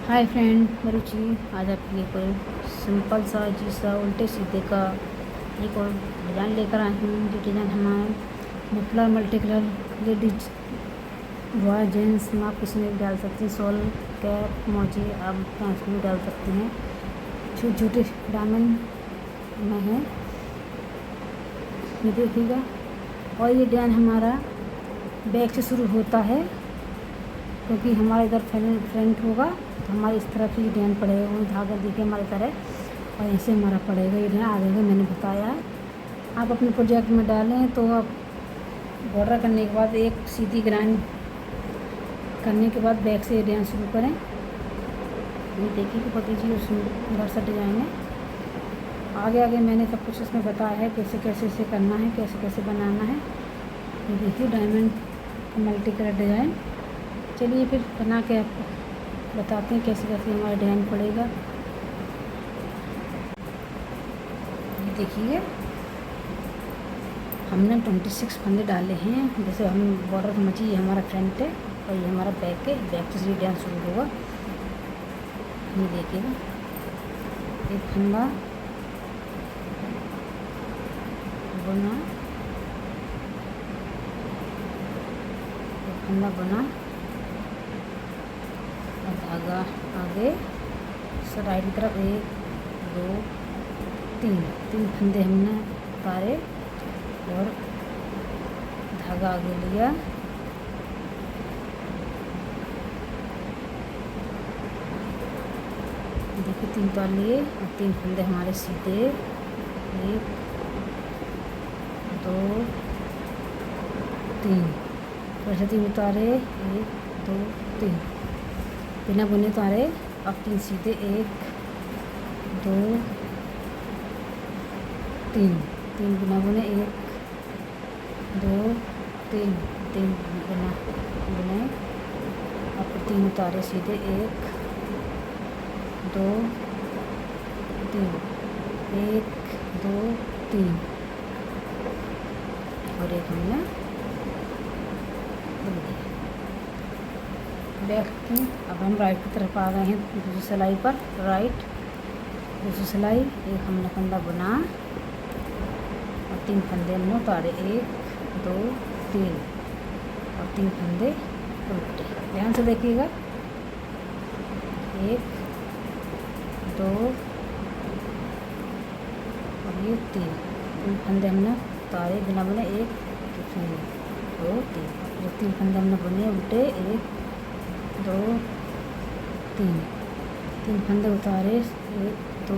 Hi friend, मैं रुचि आज आपके लिए कोई सिंपल सा अजीब सा उल्टे सीधे का एक और डिज़ाइन लेकर आई हूँ। जो डिज़ाइन हमारे muffler multi colour ladies boy gents में आप किसी में भी डाल सकते हैं। शॉल कैप मोजे आप पैंट में डाल सकते हैं। छोटे छोटे डायमंड में है, ये देखिएगा। और ये डिज़ाइन हमारा बैक से शुरू होता है, क्योंकि हमारा इधर फ्रंट होगा तो हमारे इस तरफ ही डिज़ाइन पड़ेगा। वो धागा देखिए हमारी तरह और ऐसे हमारा पड़ेगा। ये डिज़ाइन आगे का मैंने बताया है। आप अपने प्रोजेक्ट में डालें तो आप बॉर्डर करने के बाद एक सीधी ग्राइंड करने के बाद बैक से डिज़ाइन शुरू करें। ये देखिए कि बहुत ही सुंदर सा डिज़ाइन है। आगे आगे मैंने सब कुछ इसमें बताया है, कैसे कैसे इसे करना है, कैसे कैसे बनाना है। ये देखिए डायमंड मल्टी कलर डिज़ाइन। चलिए फिर बना के आपको बताते हैं कैसे कैसे हमारा डिज़ाइन पड़ेगा। ये देखिए हमने 26 फंदे डाले हैं। जैसे हम बॉर्डर समझिए, ये हमारा फ्रंट है और ये हमारा बैक है। बैक से ये डिज़ाइन शुरू होगा। ये देखिएगा एक फंदा बुना, एक फंदा बुना और धागा आगे साइड की तरफ 1 2 3 फंदे हमने उतारे और धागा आगे लिया। देखिए 3 उतार लिए और 3 फंदे हमारे सीधे 1 2 3 वैसे 3 उतारे 1 2 3 बिना बुने उतारे। अब 3 सीधे 1 2 3 बिना बुने 1 2 3 बिना बुने। अब 3 उतारे सीधे 1 2 3 1 2 3 और एक हमने बुन दिया बैक की। अब हम राइट की तरफ आ गए हैं दूसरी सिलाई पर। राइट दूसरी सिलाई एक हमने फंदा बुना और 3 फंदे हमने उतारे 1 2 3 और 3 फंदे उल्टे। ध्यान से देखिएगा 1 2 और ये 3 फंदे हमने उतारे बिना बुने 1 2 3 फंदे हमने बुने उल्टे 1 2 3 फंदे उतारे 1 2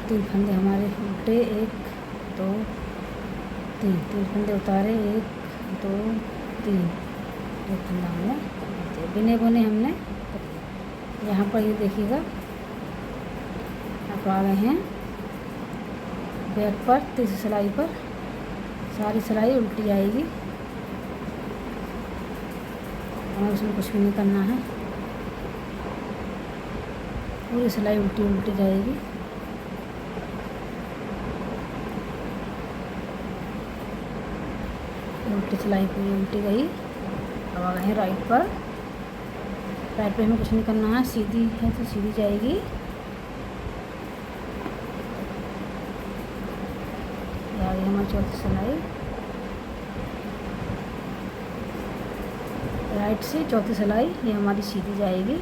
3 फंदे हमारे उल्टे 1 2 3 फंदे उतारे 1 2 3 एक फंदा हमने बिने बुने हमने। यहाँ पर ये देखिएगा आप आ गए हैं बैक पर। तीसरी सिलाई पर सारी सिलाई उल्टी आएगी। हमें उसमें कुछ भी नहीं करना है, पूरी सिलाई उल्टी उल्टी जाएगी। उल्टी सिलाई पूरी उल्टी गई। अब आ गए हैं राइट पर। राइट पे हमें कुछ नहीं करना है, सीधी है तो सीधी जाएगी। आ गई हमारी चौथी सिलाई। राइट से चौथी सिलाई ये हमारी सीधी जाएगी।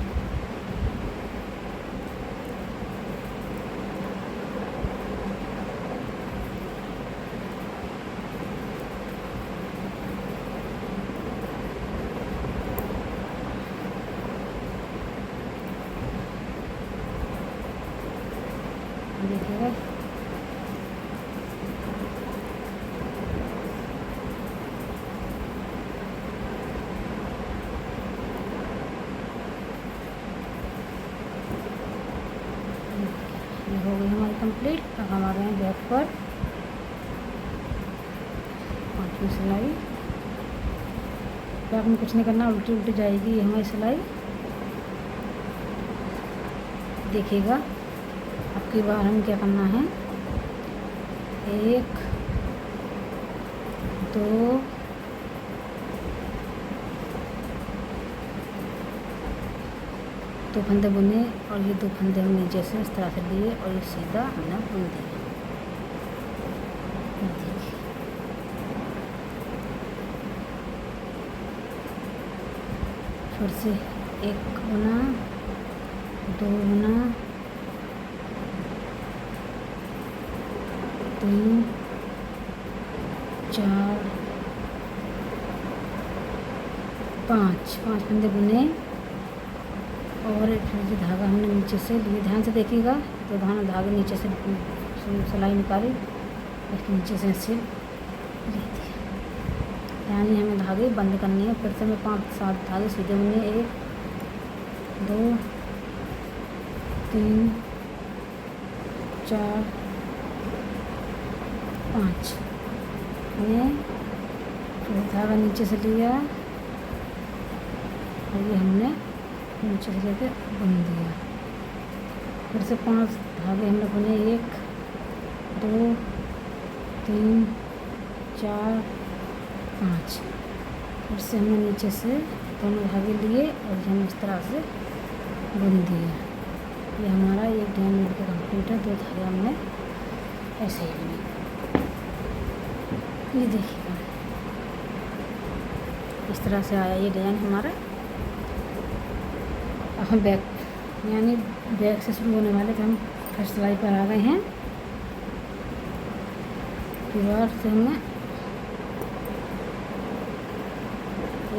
देखिएगा ये हो गई हमारी कंप्लीट। अब हम आ गए हैं बैक पर। 5वीं सिलाई बैक में कुछ नहीं करना, उल्टी उल्टी जाएगी ये हमारी सिलाई। देखिएगा अब की बार हम क्या करना है, 1 2 3 2 फंदे बुने और ये 2 फंदे हम नीचे से इस तरह से लिए और ये सीधा हमने बुन दिया। ये देखिए, फिर से 1 बुना, 2 बुना, 3, 4, 5 फंदे बुने और फिर जो धागा हमने नीचे से लिए, ध्यान से देखिएगा, तो धागे नीचे से सिलाई निकाली, इसके नीचे से ऐसे ले दिया। यानी हमें धागे बंद करने हैं। फिर से हमें 5-7 धागे सीधे बुने, 1, 2, 3, 4, 5 हमने फिर धागा नीचे से लिया और ये हमने नीचे से लेकर बुन दिया। फिर से 5 धागे हमने बुने, 1, 2, 3, 4, 5। फिर से हमने नीचे से दोनों धागे लिए और हमने इस तरह से बुन दिया। ये हमारा एक डिजाइन मिलकर कंप्लीट है। 2 धागे हमने ऐसे ही बुने। ये देखिएगा, इस तरह से आया ये डिज़ाइन हमारा। अब हम बैक यानी बैक से शुरू होने वाले थे, हम फर्स्ट सिलाई पर आ गए हैं। दीवार से हमने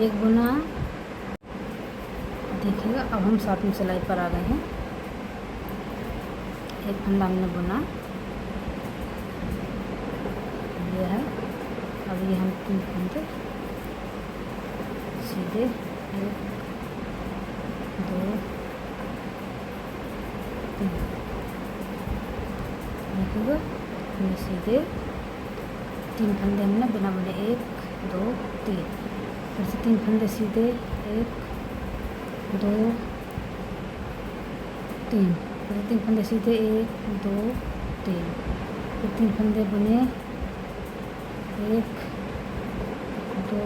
1 बुना, देखिएगा अब हम 7वीं सिलाई पर आ गए हैं। 1 फंदा हमने बुना, ये है। अब ये हम 3 फंदे सीधे 1, 2, 3 देखिएगा, हमने सीधे 3 फंदे हमने बिना बुने, 1, 2, 3। फिर से 3 फंदे सीधे, 1, 2, 3। फिर 3 फंदे सीधे, 1, 2, 3। फिर 3 फंदे बुने, 1, 2,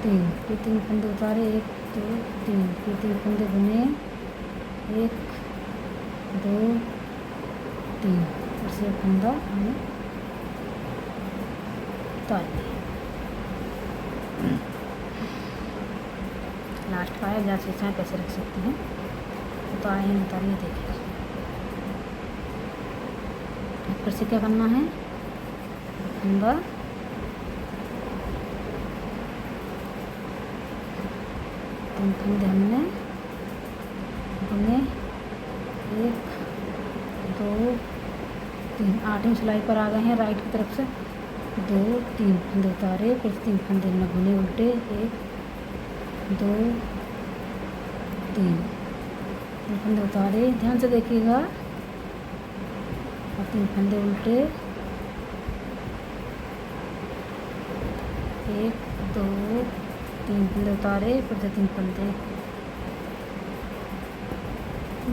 3। फिर 3 फंदे उतारे, 1, 2, 3। फिर 3 फंदे बुने, 1, 2, 3। फिर से फंदा हमने उतार लिया। लास्ट का है, जहाँ से कैसे रख सकते हैं, तो आए हैं उतारने। देखिए फिर से क्या करना है, फंदा तीन फंदे हमने बुने, 1, 2, 3। 8वीं सिलाई पर आ गए हैं। राइट की तरफ से 2, 3 फंदे उतारे, फिर 3 फंदे हमने बुने उल्टे, 1, 2, 3। 3 फंदे उतारे, ध्यान से देखिएगा, और 3 फंदे उल्टे, 1, 2, 3 फंदे उतारे, फिर से 3 फंदे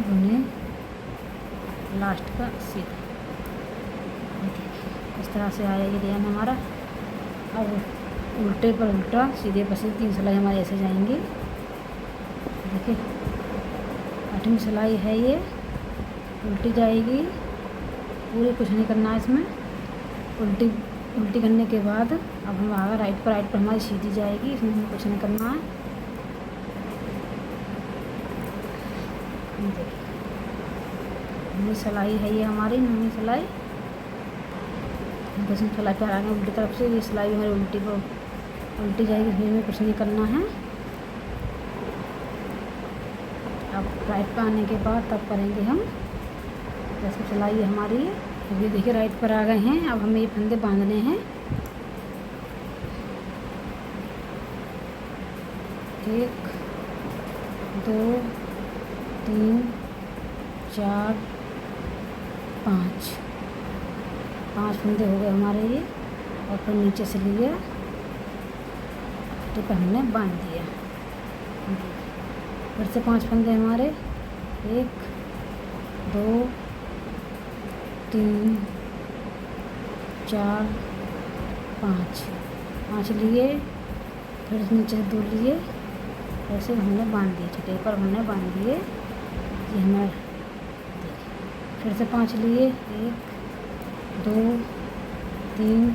बुने, लास्ट का सीधा। इस तरह से आया ये डिजाइन हमारा। अब उल्टे पर उल्टा, सीधे पर सीधे 3 सिलाई हमारी ऐसे जाएंगी। देखिए 8वीं सिलाई है ये, उल्टी जाएगी पूरी, कुछ नहीं करना है इसमें। उल्टी करने के बाद अब हम आगे राइट पर हमारी सीधी जाएगी, इसमें हमें कुछ नहीं करना है। देखिए 9वीं सिलाई है ये हमारी, 9वीं सिलाई। 10वीं सिलाई पर आ गए उल्टी तरफ से, ये सिलाई हमारी उल्टी जाएगी, इसमें हमें कुछ नहीं करना है। अब राइट पर आने के बाद तब करेंगे हम। जैसे सिलाई है हमारी, ये देखिए राइट पर आ गए हैं। अब हमें ये फंदे बांधने हैं। 1, 2, 3, 4, 5 फंदे हो गए हमारे ये। और फिर नीचे से लिया, तो हमने बांध दिया। फिर से 5 फंदे हमारे, 1, 2, 3, 4, 5 लिए, फिर नीचे से 2 लिए ऐसे हमने बांध दिए, छठे पर हमने बांध दिए। ये हमें फिर से 5 लिए, 1 2 3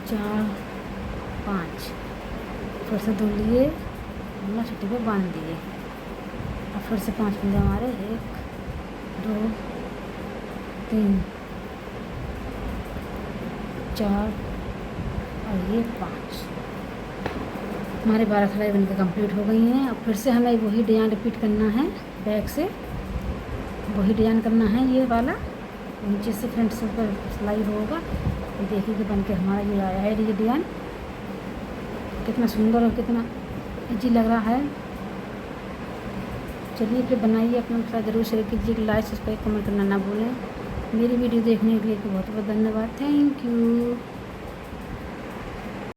4 5, फिर से 2 लिए, हमने छठे पे बांध दिए। अब फिर से 5 फंदे हमारे, 1 2 3 4 और ये 5। हमारे 12 सिलाई बनकर कंप्लीट हो गई हैं। अब फिर से हमें वही डिज़ाइन रिपीट करना है, बैक से वही डिज़ाइन करना है। ये वाला नीचे से फ्रंट से ऊपर सिलाई होगा। ये देखिए कि बन के हमारा ये आया है। ये डिज़ाइन कितना सुंदर और कितना इजी लग रहा है। चलिए फिर बनाइए, अपने साथ ज़रूर शेयर कीजिए, लाइक सब्सक्राइब कमेंट करना ना भूलें। मेरी वीडियो देखने के लिए बहुत बहुत धन्यवाद। Thank you.